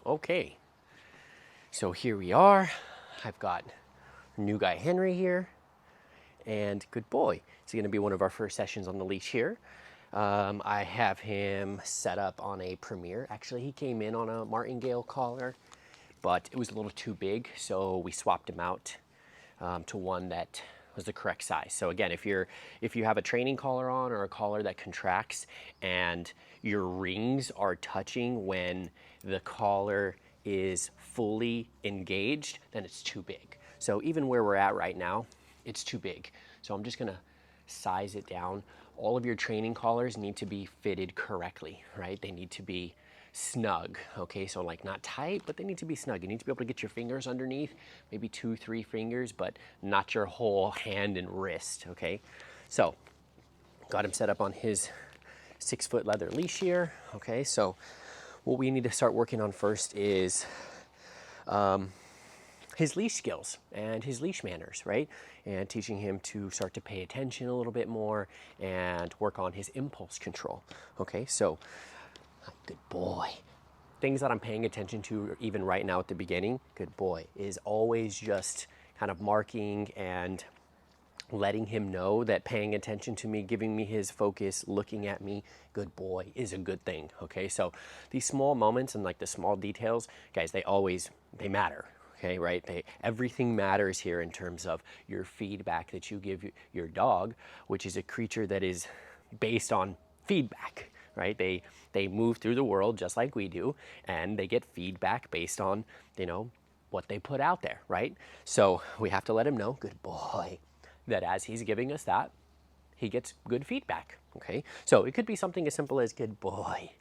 Okay, so here we are. I've got new guy Henry here, and good boy. It's going to be one of our first sessions on the leash here. I have him set up on a Premier. Actually, he came in on a martingale collar, but it was a little too big, so we swapped him out to one that was the correct size. So again, if you have a training collar on or a collar that contracts and your rings are touching when the collar is fully engaged, then it's too big. So even where we're at right now, it's too big. So I'm just gonna size it down. All of your training collars need to be fitted correctly, right? They need to be snug, okay? So like not tight, but they need to be snug. You need to be able to get your fingers underneath, maybe 2-3 fingers, but not your whole hand and wrist, okay? So got him set up on his 6-foot leather leash here, okay? So what we need to start working on first is his leash skills and his leash manners, right? And teaching him to start to pay attention a little bit more and work on his impulse control, okay? So, good boy. Things that I'm paying attention to even right now at the beginning, good boy, is always just kind of marking and letting him know that paying attention to me, giving me his focus, looking at me, good boy, is a good thing, okay? So these small moments and like the small details, guys, they matter, okay, right? Everything matters here in terms of your feedback that you give your dog, which is a creature that is based on feedback, right? They move through the world just like we do, and they get feedback based on, what they put out there, right? So we have to let him know, good boy, that as he's giving us that, he gets good feedback, okay? So it could be something as simple as, good boy,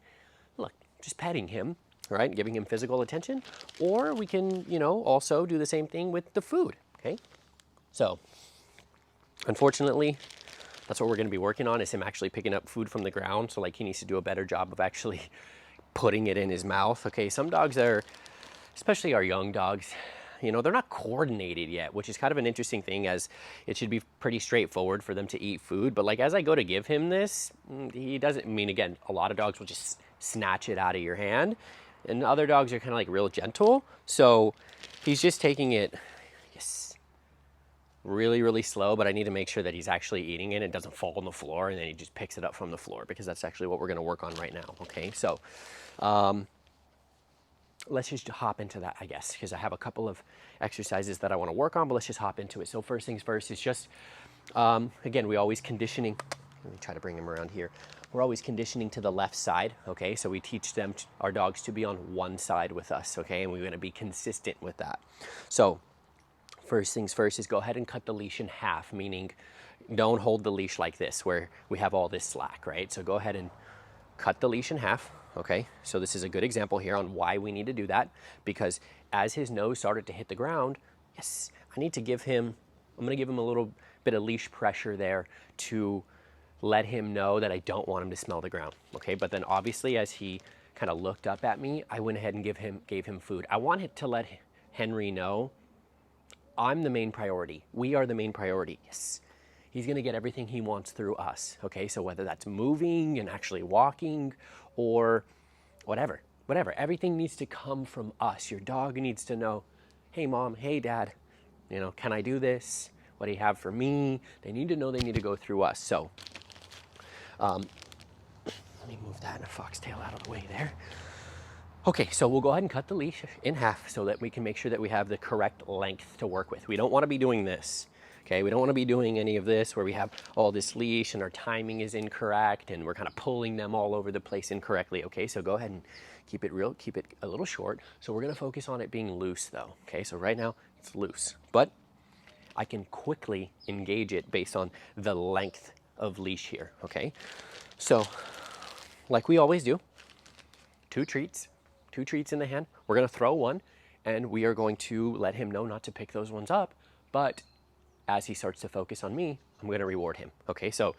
look, just petting him, right? Giving him physical attention. Or we can, also do the same thing with the food, okay? So, unfortunately, that's what we're gonna be working on, is him actually picking up food from the ground. So like he needs to do a better job of actually putting it in his mouth, okay? Some dogs are, especially our young dogs, they're not coordinated yet, which is kind of an interesting thing, as it should be pretty straightforward for them to eat food. But like as I go to give him this, he doesn't, again, a lot of dogs will just snatch it out of your hand, and other dogs are kind of like real gentle. So he's just taking it, yes, really, really slow, but I need to make sure that he's actually eating it. It doesn't fall on the floor and then he just picks it up from the floor, because that's actually what we're gonna work on right now, okay? So, let's just hop into that, I guess, because I have a couple of exercises that I want to work on, but let's just hop into it. So first things first is just, again, we always conditioning. Let me try to bring him around here. We're always conditioning to the left side, okay? So we teach them, our dogs, to be on one side with us, okay? And we're going to be consistent with that. So first things first is go ahead and cut the leash in half, meaning don't hold the leash like this where we have all this slack, right? So go ahead and cut the leash in half. Okay, so this is a good example here on why we need to do that, because as his nose started to hit the ground, yes, I'm gonna give him a little bit of leash pressure there to let him know that I don't want him to smell the ground, okay? But then obviously as he kind of looked up at me, I went ahead and gave him food. I wanted to let Henry know I'm the main priority. We are the main priority, yes. He's gonna get everything he wants through us, okay? So whether that's moving and actually walking or whatever, everything needs to come from us. Your dog needs to know, hey mom, hey dad, can I do this? What do you have for me? They need to know they need to go through us. So, let me move that foxtail out of the way there. Okay, so we'll go ahead and cut the leash in half so that we can make sure that we have the correct length to work with. We don't wanna be doing this. Okay, we don't want to be doing any of this where we have all this leash and our timing is incorrect and we're kind of pulling them all over the place incorrectly. Okay, so go ahead and keep it a little short. So we're going to focus on it being loose though. Okay, so right now it's loose, but I can quickly engage it based on the length of leash here. Okay, so like we always do, two treats in the hand. We're going to throw one and we are going to let him know not to pick those ones up, but as he starts to focus on me, I'm going to reward him. Okay, so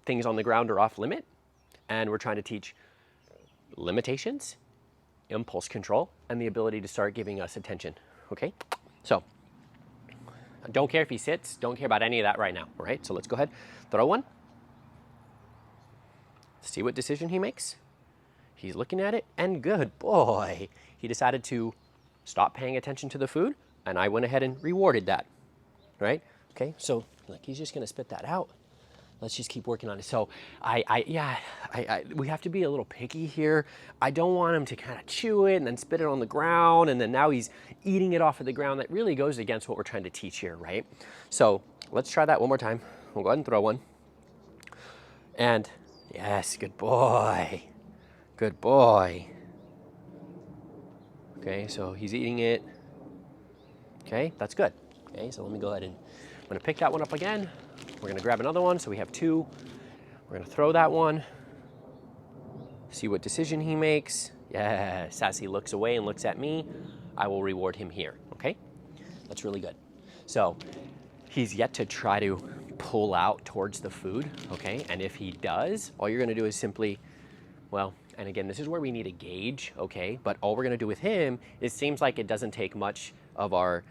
things on the ground are off limit, and we're trying to teach limitations, impulse control, and the ability to start giving us attention. Okay, so don't care if he sits, don't care about any of that right now. All right, so let's go ahead, throw one. See what decision he makes. He's looking at it, and good boy. He decided to stop paying attention to the food, and I went ahead and rewarded that, right? Okay, so like he's just gonna spit that out. Let's just keep working on it. So we have to be a little picky here. I don't want him to kind of chew it and then spit it on the ground, and then now he's eating it off of the ground. That really goes against what we're trying to teach here, right? So let's try that one more time. We'll go ahead and throw one. And yes, good boy. Good boy. Okay, so he's eating it. Okay, that's good. Okay, so let me go ahead and I'm gonna pick that one up again. We're gonna grab another one, so we have two. We're gonna throw that one, see what decision he makes. Yes, as he looks away and looks at me, I will reward him here, okay? That's really good. So he's yet to try to pull out towards the food, okay? And if he does, all you're gonna do is simply, well, and again, this is where we need a gauge, okay? But all we're gonna do with him, it seems like it doesn't take much of our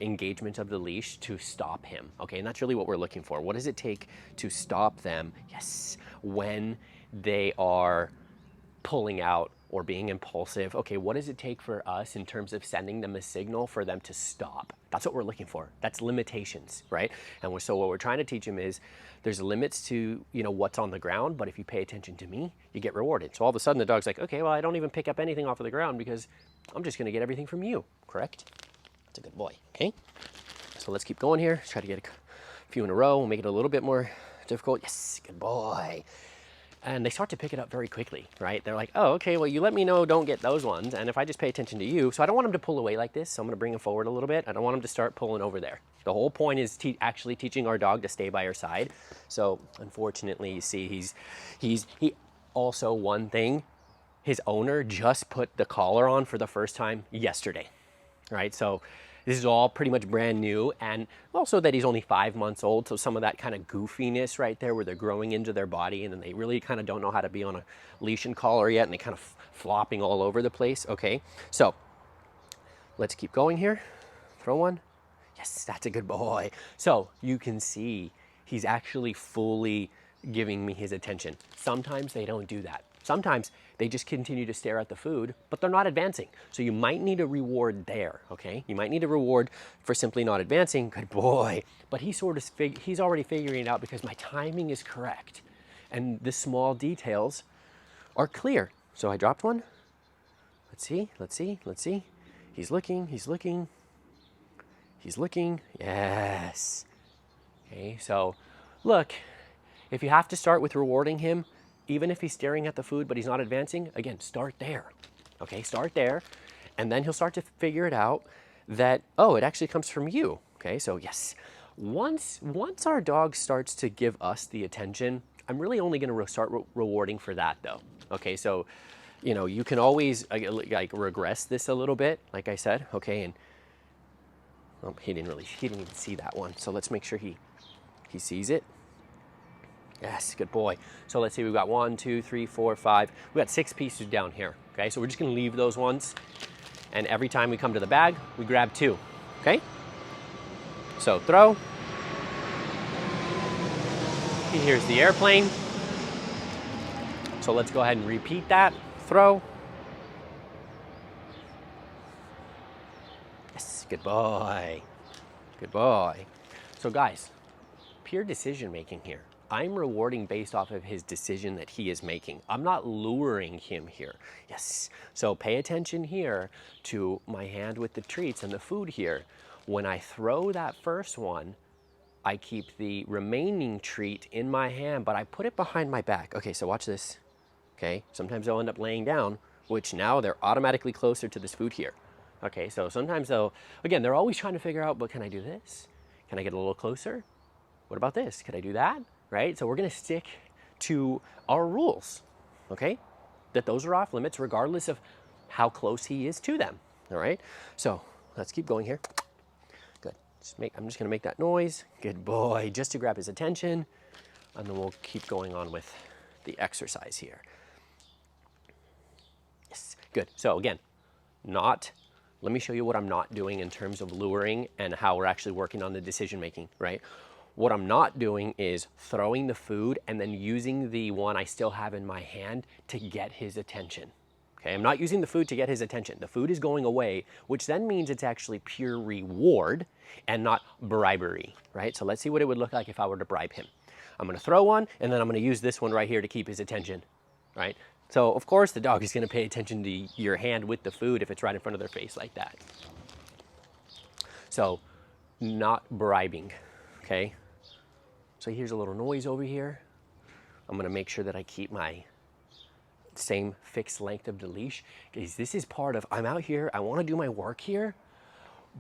engagement of the leash to stop him, okay? And that's really what we're looking for. What does it take to stop them, yes, when they are pulling out or being impulsive? Okay, what does it take for us in terms of sending them a signal for them to stop? That's what we're looking for. That's limitations, right? And so what we're trying to teach him is there's limits to, you know, what's on the ground, but if you pay attention to me, you get rewarded. So all of a sudden the dog's like, okay, well, I don't even pick up anything off of the ground because I'm just gonna get everything from you, correct? That's a good boy, okay? So let's keep going here. Try to get a few in a row. We'll make it a little bit more difficult. Yes, good boy. And they start to pick it up very quickly, right? They're like, oh, okay, well, you let me know don't get those ones. And if I just pay attention to you, so I don't want him to pull away like this. So I'm gonna bring him forward a little bit. I don't want him to start pulling over there. The whole point is actually teaching our dog to stay by our side. So unfortunately, you see, he also, one thing, his owner just put the collar on for the first time yesterday, right? So this is all pretty much brand new, and also that he's only 5 months old, so some of that kind of goofiness right there where they're growing into their body and then they really kind of don't know how to be on a leash and collar yet, and they kind of flopping all over the place, okay? So let's keep going here. Throw one. Yes, that's a good boy. So you can see he's actually fully giving me his attention. Sometimes they don't do that. Sometimes they just continue to stare at the food, but they're not advancing. So you might need a reward there, okay? You might need a reward for simply not advancing. Good boy. But he's already figuring it out because my timing is correct. And the small details are clear. So I dropped one. Let's see, let's see, let's see. He's looking, he's looking. He's looking, yes. Okay, so look, if you have to start with rewarding him, even if he's staring at the food but he's not advancing, again, start there. Okay, start there, and then he'll start to figure it out that, oh, it actually comes from you. Okay, so yes, once our dog starts to give us the attention, I'm really only gonna start rewarding for that though. Okay, so, you know, you can always like regress this a little bit, like I said, okay, and he didn't even see that one. So let's make sure he sees it. Yes, good boy. So let's see, we've got 1, 2, 3, 4, 5. We got 6 pieces down here. Okay, so we're just gonna leave those ones. And every time we come to the bag, we grab 2, okay? So throw. He hears the airplane. So let's go ahead and repeat that. Throw. Yes, good boy. Good boy. So guys, pure decision making here. I'm rewarding based off of his decision that he is making. I'm not luring him here. Yes. So pay attention here to my hand with the treats and the food here. When I throw that first one, I keep the remaining treat in my hand, but I put it behind my back. Okay, so watch this. Okay, sometimes they'll end up laying down, which now they're automatically closer to this food here. Okay, so sometimes they're always trying to figure out, but can I do this? Can I get a little closer? What about this? Could I do that? Right? So we're gonna stick to our rules, okay? That those are off limits regardless of how close he is to them, all right? So let's keep going here. Good, I'm just gonna make that noise. Good boy, just to grab his attention, and then we'll keep going on with the exercise here. Yes, good. So again, let me show you what I'm not doing in terms of luring and how we're actually working on the decision making, right? What I'm not doing is throwing the food and then using the one I still have in my hand to get his attention. Okay, I'm not using the food to get his attention. The food is going away, which then means it's actually pure reward and not bribery, right? So let's see what it would look like if I were to bribe him. I'm gonna throw one, and then I'm gonna use this one right here to keep his attention, right? So of course the dog is gonna pay attention to your hand with the food if it's right in front of their face like that. So not bribing, okay? So here's a little noise over here. I'm gonna make sure that I keep my same fixed length of the leash, because this is part of, I'm out here, I wanna do my work here,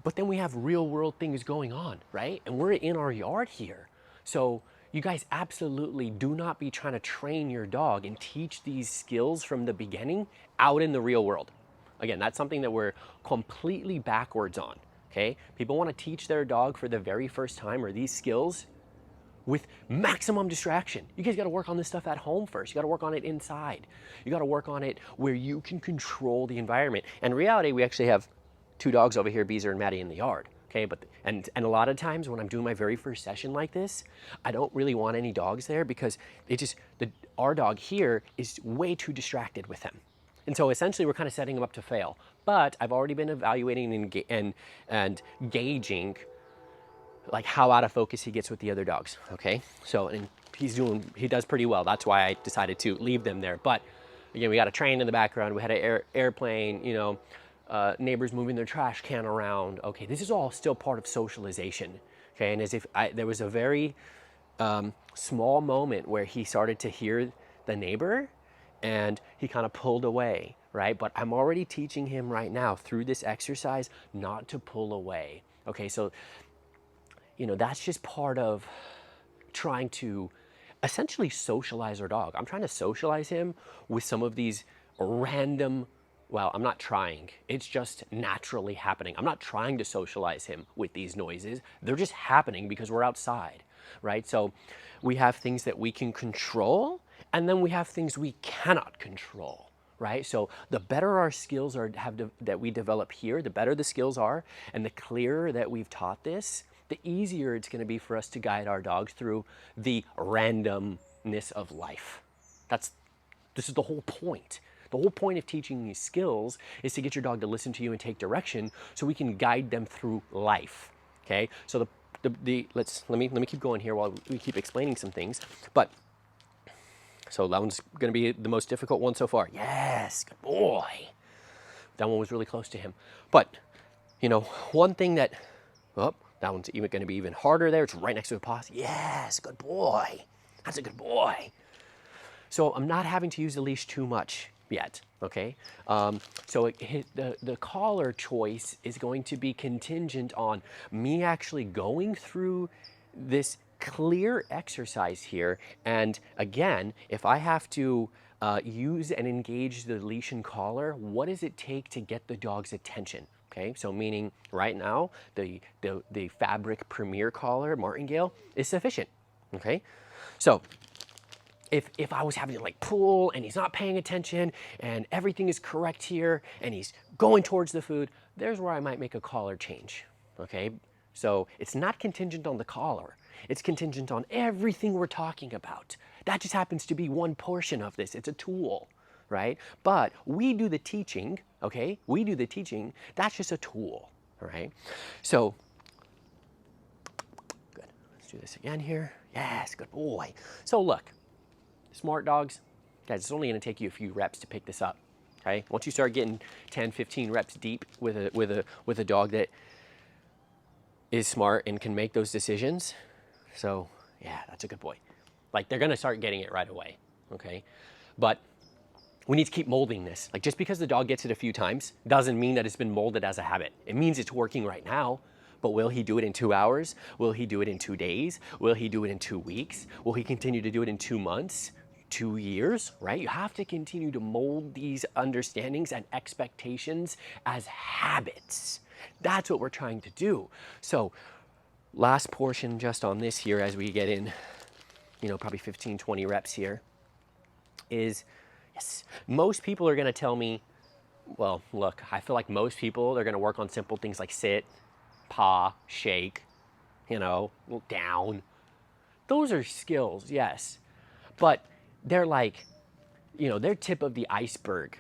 but then we have real world things going on, right? And we're in our yard here. So you guys absolutely do not be trying to train your dog and teach these skills from the beginning out in the real world. Again, that's something that we're completely backwards on, okay? People wanna teach their dog for the very first time or these skills with maximum distraction. You guys gotta work on this stuff at home first. You gotta work on it inside. You gotta work on it where you can control the environment. And in reality, we actually have 2 dogs over here, Beezer and Maddie, in the yard. Okay, but and a lot of times when I'm doing my very first session like this, I don't really want any dogs there because our dog here is way too distracted with him. And so essentially we're kind of setting him up to fail. But I've already been evaluating and gauging like how out of focus he gets with the other dogs, okay? So, and he does pretty well. That's why I decided to leave them there. But again, we got a train in the background. We had an airplane, you know, neighbors moving their trash can around. Okay, this is all still part of socialization, okay? And as if there was a very small moment where he started to hear the neighbor and he kind of pulled away, right? But I'm already teaching him right now through this exercise not to pull away, okay? So, you know, that's just part of trying to essentially socialize our dog. I'm trying to socialize him with some of these random, well, I'm not trying, it's just naturally happening. I'm not trying to socialize him with these noises. They're just happening because we're outside, right? So we have things that we can control, and then we have things we cannot control, right? So the better our skills are that we develop here, the better the skills are, and the clearer that we've taught this, the easier it's going to be for us to guide our dogs through the randomness of life. This is the whole point. The whole point of teaching these skills is to get your dog to listen to you and take direction so we can guide them through life. Okay? So let me keep going here while we keep explaining some things. But so that one's going to be the most difficult one so far. Yes, good boy. That one was really close to him. But you know, one thing that that one's even going to be even harder there. It's right next to the paws. Yes, good boy. That's a good boy. So I'm not having to use the leash too much yet, okay? So the collar choice is going to be contingent on me actually going through this clear exercise here. And again, if I have to use and engage the leash and collar, what does it take to get the dog's attention? Okay, so meaning right now, the fabric Premier collar, martingale, is sufficient, okay? So if I was having to like pull and he's not paying attention and everything is correct here and he's going towards the food, there's where I might make a collar change, okay? So it's not contingent on the collar. It's contingent on everything we're talking about. That just happens to be one portion of this. It's a tool, right? But we do the teaching, okay? We do the teaching. That's just a tool, all right? So, good. Let's do this again here. Yes, good boy. So look, smart dogs, guys, it's only gonna take you a few reps to pick this up, okay? Once you start getting 10, 15 reps deep with a dog that is smart and can make those decisions, so yeah, that's a good boy. Like, they're gonna start getting it right away, okay? But we need to keep molding this. Like, just because the dog gets it a few times doesn't mean that it's been molded as a habit. It means it's working right now, but will he do it in 2 hours? Will he do it in 2 days? Will he do it in 2 weeks? Will he continue to do it in 2 months? 2 years, right? You have to continue to mold these understandings and expectations as habits. That's what we're trying to do. So last portion just on this here as we get in, you know, probably 15, 20 reps here is, yes, most people are going to tell me, well, look, I feel like most people, they're going to work on simple things like sit, paw, shake, you know, down, Those are skills, yes. But they're like, they're tip of the iceberg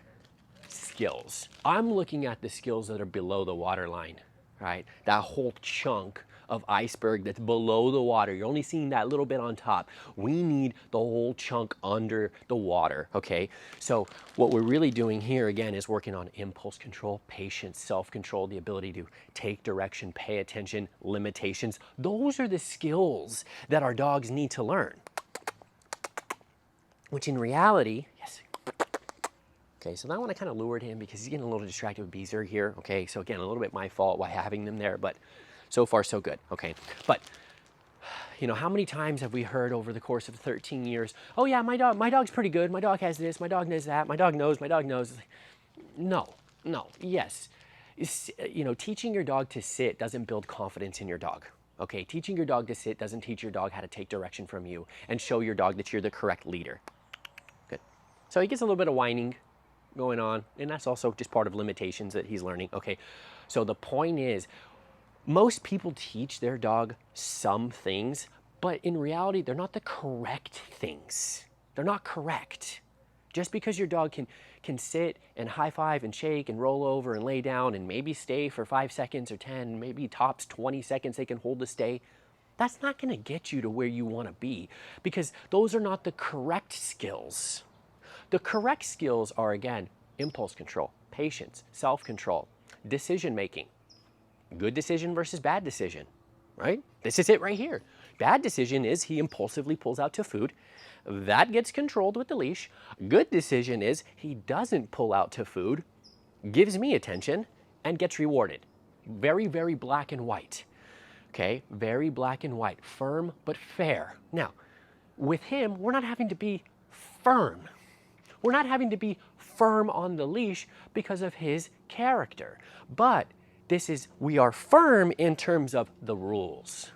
skills. I'm looking at the skills that are below the waterline, right? That whole chunk of iceberg that's below the water. You're only seeing that little bit on top. We need the whole chunk under the water, okay? So what we're really doing here, again, is working on impulse control, patience, self-control, the ability to take direction, pay attention, limitations. Those are the skills that our dogs need to learn. Which in reality, yes. Okay, so now I want to kind of lure him because he's getting a little distracted with Beezer here. Okay, so again, a little bit my fault by having them there, but so far so good. Okay, but how many times have we heard over the course of 13 years, oh yeah, my dog's pretty good. My dog has this, my dog knows that, my dog knows. No, yes. Teaching your dog to sit doesn't build confidence in your dog. Okay, teaching your dog to sit doesn't teach your dog how to take direction from you and show your dog that you're the correct leader. Good. So he gets a little bit of whining going on, and that's also just part of limitations that he's learning. Okay, so the point is, most people teach their dog some things, but in reality, they're not the correct things. They're not correct. Just because your dog can sit and high five and shake and roll over and lay down and maybe stay for 5 seconds or 10, maybe tops 20 seconds they can hold to stay, that's not going to get you to where you want to be, because those are not the correct skills. The correct skills are, again, impulse control, patience, self-control, decision making. Good decision versus bad decision, right? This is it right here. Bad decision is he impulsively pulls out to food. That gets controlled with the leash. Good decision is he doesn't pull out to food, gives me attention, and gets rewarded. Very, very black and white. Okay, very black and white. Firm but fair. Now, with him, we're not having to be firm. We're not having to be firm on the leash because of his character. But we are firm in terms of the rules.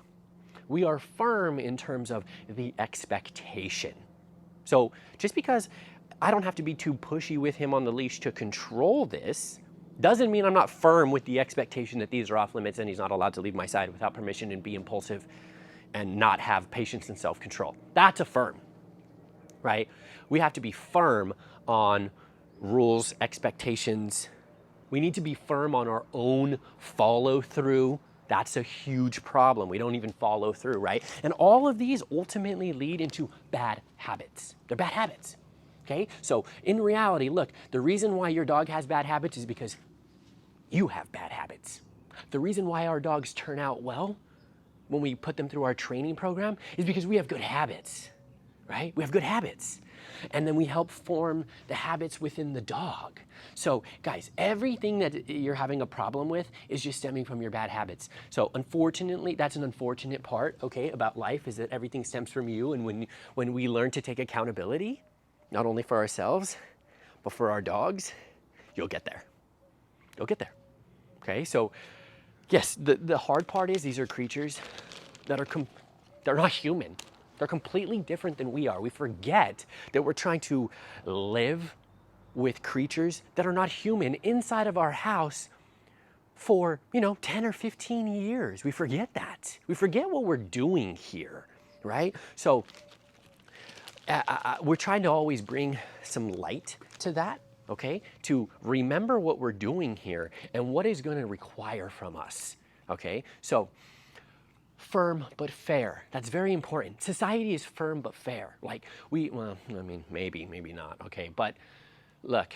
We are firm in terms of the expectation. So just because I don't have to be too pushy with him on the leash to control this, doesn't mean I'm not firm with the expectation that these are off limits and he's not allowed to leave my side without permission and be impulsive and not have patience and self-control. That's a firm, right? We have to be firm on rules, expectations. We need to be firm on our own follow through. That's a huge problem. We don't even follow through, right? And all of these ultimately lead into bad habits. They're bad habits, okay? So in reality, look, the reason why your dog has bad habits is because you have bad habits. The reason why our dogs turn out well when we put them through our training program is because we have good habits, right? We have good habits. And then we help form the habits within the dog. So guys, everything that you're having a problem with is just stemming from your bad habits. So unfortunately, that's an unfortunate part, okay, about life, is that everything stems from you. And when we learn to take accountability, not only for ourselves, but for our dogs, you'll get there. You'll get there, okay? So yes, the hard part is these are creatures that they're not human. They're completely different than we are. We forget that we're trying to live with creatures that are not human inside of our house for, 10 or 15 years. We forget that. We forget what we're doing here, right? So we're trying to always bring some light to that, okay? To remember what we're doing here and what is going to require from us, okay? So firm but fair. That's very important. Society is firm but fair. Like maybe not, okay? But look,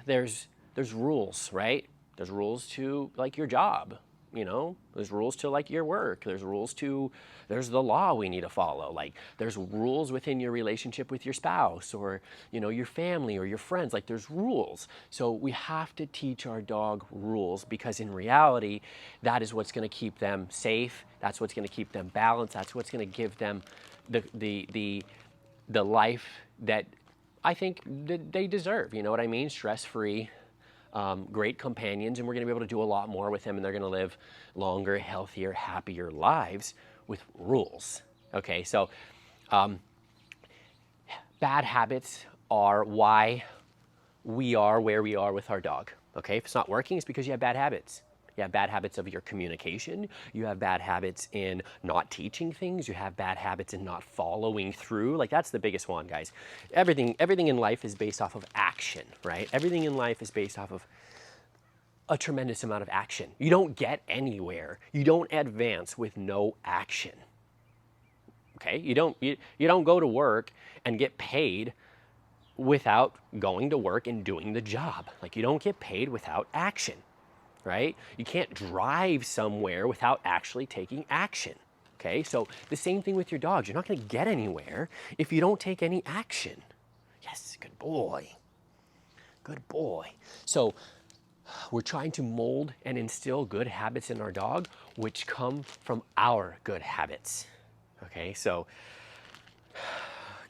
there's rules, right? There's rules to like your job, There's rules to like your work. There's the law we need to follow. Like there's rules within your relationship with your spouse or, your family or your friends. Like there's rules. So we have to teach our dog rules because in reality, that is what's going to keep them safe. That's what's going to keep them balanced. That's what's going to give them the life that I think that they deserve. You know what I mean? Stress-free. Great companions, and we're going to be able to do a lot more with them, and they're going to live longer, healthier, happier lives with rules. Okay, so bad habits are why we are where we are with our dog. Okay, if it's not working, it's because you have bad habits. You have bad habits of your communication. You have bad habits in not teaching things. You have bad habits in not following through. Like, that's the biggest one, guys. Everything in life is based off of action, right? Everything in life is based off of a tremendous amount of action. You don't get anywhere. You don't advance with no action. Okay? You don't go to work and get paid without going to work and doing the job. Like, you don't get paid without action, right? You can't drive somewhere without actually taking action. Okay? So the same thing with your dogs. You're not going to get anywhere if you don't take any action. Yes, good boy. Good boy. So we're trying to mold and instill good habits in our dog, which come from our good habits. Okay, so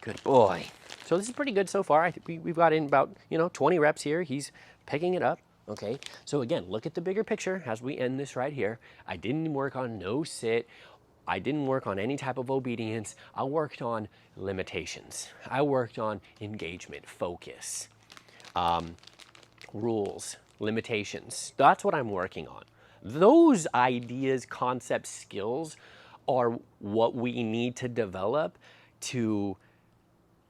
good boy. So this is pretty good so far. I think we've got in about 20 reps here. He's picking it up. Okay, so again, look at the bigger picture as we end this right here. I didn't work on no sit. I didn't work on any type of obedience. I worked on limitations. I worked on engagement, focus, rules, limitations. That's what I'm working on. Those ideas, concepts, skills are what we need to develop to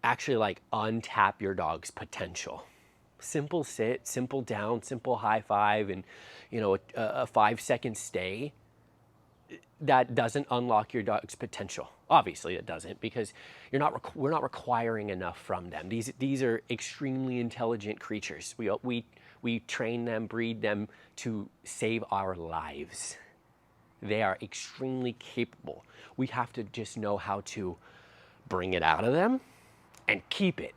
actually like untap your dog's potential. Simple sit, simple down, simple high five, and a 5-second stay. That doesn't unlock your dog's potential. Obviously it doesn't, because we're not requiring enough from them. These are extremely intelligent creatures. We train them, breed them to save our lives. They are extremely capable. We have to just know how to bring it out of them and keep it.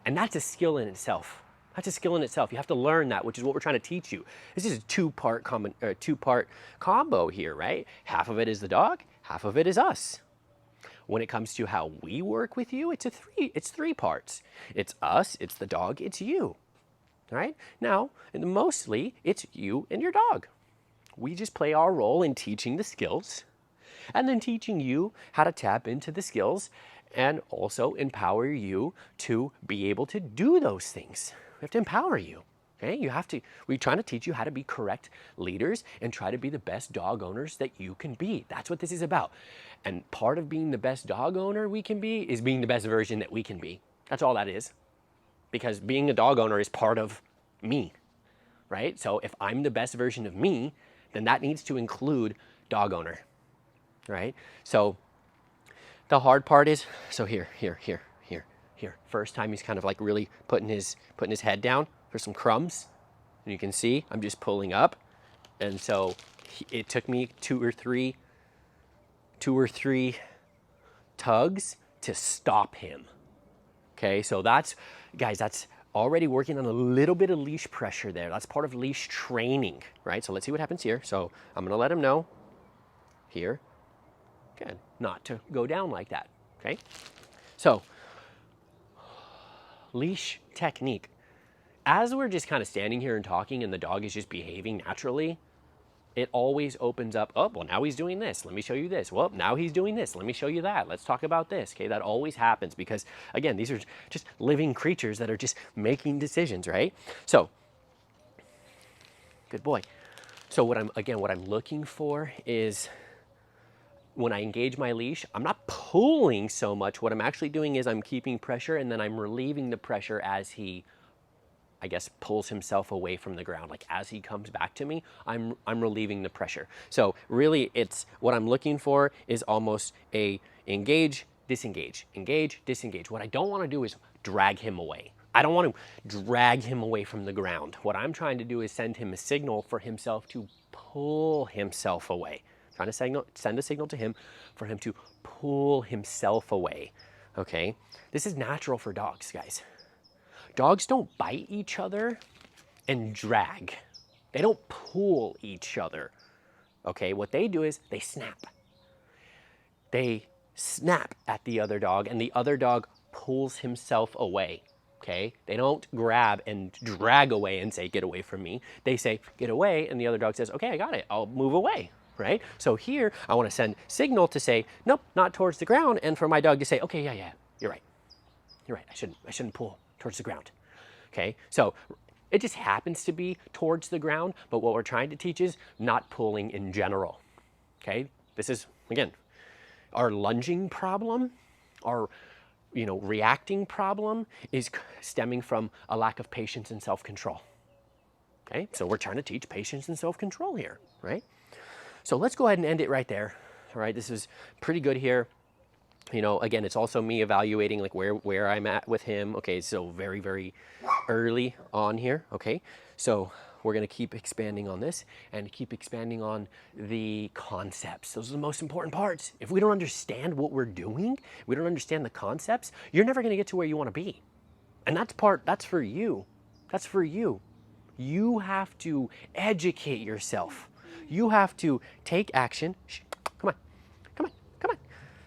And that's a skill in itself. That's a skill in itself. You have to learn that, which is what we're trying to teach you. This is a two-part combo here, right? Half of it is the dog, half of it is us. When it comes to how we work with you, it's three parts. It's us, it's the dog, it's you. Right? Now, mostly it's you and your dog. We just play our role in teaching the skills and then teaching you how to tap into the skills and also empower you to be able to do those things. We have to empower you. Okay? We're trying to teach you how to be correct leaders and try to be the best dog owners that you can be. That's what this is about. And part of being the best dog owner we can be is being the best version that we can be. That's all that is. Because being a dog owner is part of me, right? So if I'm the best version of me, then that needs to include dog owner, right? So the hard part is, so here. First time he's kind of like really putting his head down for some crumbs. And you can see I'm just pulling up. And so it took me two or three tugs to stop him. Okay, so that's already working on a little bit of leash pressure there. That's part of leash training, right? So let's see what happens here. So I'm gonna let him know here, again, not to go down like that, okay? So leash technique. As we're just kind of standing here and talking and the dog is just behaving naturally, it always opens up, oh, well, now he's doing this. Let me show you this. Well, now he's doing this. Let me show you that. Let's talk about this. Okay, that always happens because, again, these are just living creatures that are just making decisions, right? So, good boy. So what I'm looking for is when I engage my leash, I'm not pulling so much. What I'm actually doing is I'm keeping pressure and then I'm relieving the pressure as he, I guess, pulls himself away from the ground. Like as he comes back to me, I'm relieving the pressure. So really it's, what I'm looking for is almost a engage, disengage, engage, disengage. What I don't want to do is drag him away. I don't want to drag him away from the ground. What I'm trying to do is send him a signal for himself to pull himself away. Trying to send a signal to him for him to pull himself away. Okay? This is natural for dogs, guys. Dogs don't bite each other and drag. They don't pull each other. Okay, what they do is they snap. They snap at the other dog and the other dog pulls himself away. Okay, they don't grab and drag away and say, get away from me. They say, get away, and the other dog says, okay, I got it, I'll move away, right? So here, I want to send signal to say, nope, not towards the ground, and for my dog to say, okay, yeah, you're right, I shouldn't pull towards the ground. Okay, so It just happens to be towards the ground, but what we're trying to teach is not pulling in general. Okay? This is, again, our lunging problem, our reacting problem is stemming from a lack of patience and self-control. Okay? So we're trying to teach patience and self-control here, right? So let's go ahead and end it right there. All right, this is pretty good here. Again, it's also me evaluating like where I'm at with him. Okay, so very, very early on here. Okay, so we're going to keep expanding on this and keep expanding on the concepts. Those are the most important parts. If we don't understand what we're doing, we don't understand the concepts, you're never going to get to where you want to be. And that's for you. That's for you. You have to educate yourself. You have to take action. Shh, come on, come on, come on.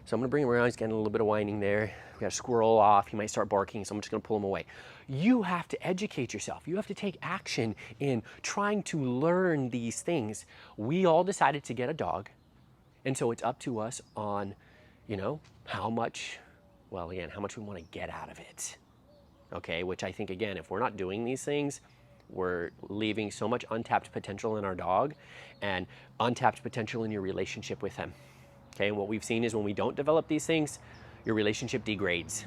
So I'm gonna bring him around. He's getting a little bit of whining there. We got to squirrel off. He might start barking, so I'm just gonna pull him away. You have to educate yourself. You have to take action in trying to learn these things. We all decided to get a dog, and so it's up to us on, how much we want to get out of it. Okay, which I think, again, if we're not doing these things, we're leaving so much untapped potential in our dog and untapped potential in your relationship with him. Okay, and what we've seen is when we don't develop these things, your relationship degrades.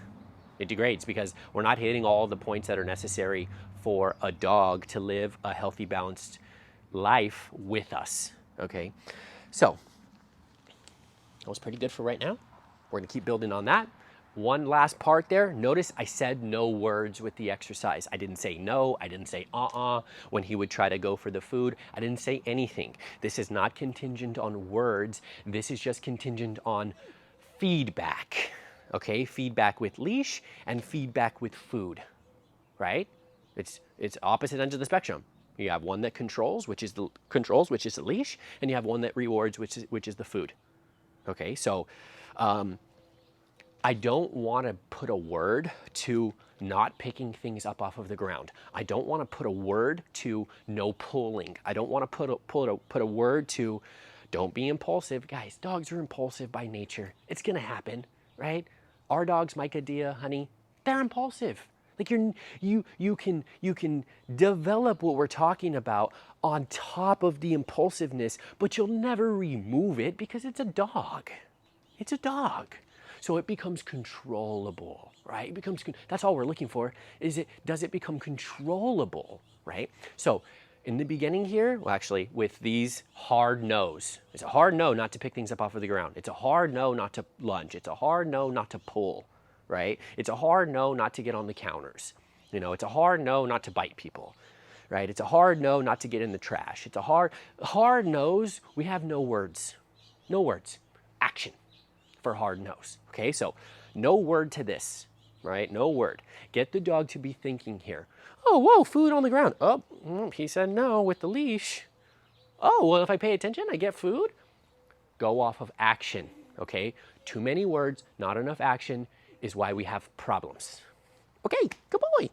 It degrades because we're not hitting all the points that are necessary for a dog to live a healthy, balanced life with us. Okay, so that was pretty good for right now. We're gonna keep building on that. One last part there. Notice I said no words with the exercise. I didn't say no. I didn't say when he would try to go for the food. I didn't say anything. This is not contingent on words. This is just contingent on feedback. Okay, feedback with leash and feedback with food, right? It's opposite ends of the spectrum. You have one that controls, which is the leash, and you have one that rewards, which is the food. Okay, so I don't want to put a word to not picking things up off of the ground. I don't want to put a word to no pulling. I don't want to put a word to don't be impulsive. Guys, dogs are impulsive by nature. It's going to happen, right? Our dogs, Micah, Dia, Honey, they're impulsive. Like you can develop what we're talking about on top of the impulsiveness, but you'll never remove it because it's a dog. It's a dog. So it becomes controllable, right? That's all we're looking for. Does it become controllable, right? So in the beginning here, well, actually with these hard no's, it's a hard no not to pick things up off of the ground. It's a hard no not to lunge. It's a hard no not to pull, right? It's a hard no not to get on the counters. It's a hard no not to bite people, right? It's a hard no not to get in the trash. It's a hard no's. We have no words. No words. Action for hard no's. Okay, so no word to this, right? No word. Get the dog to be thinking here. Oh, whoa, food on the ground. Oh, he said no with the leash. Oh, well, if I pay attention, I get food. Go off of action, okay? Too many words, not enough action is why we have problems. Okay, good boy.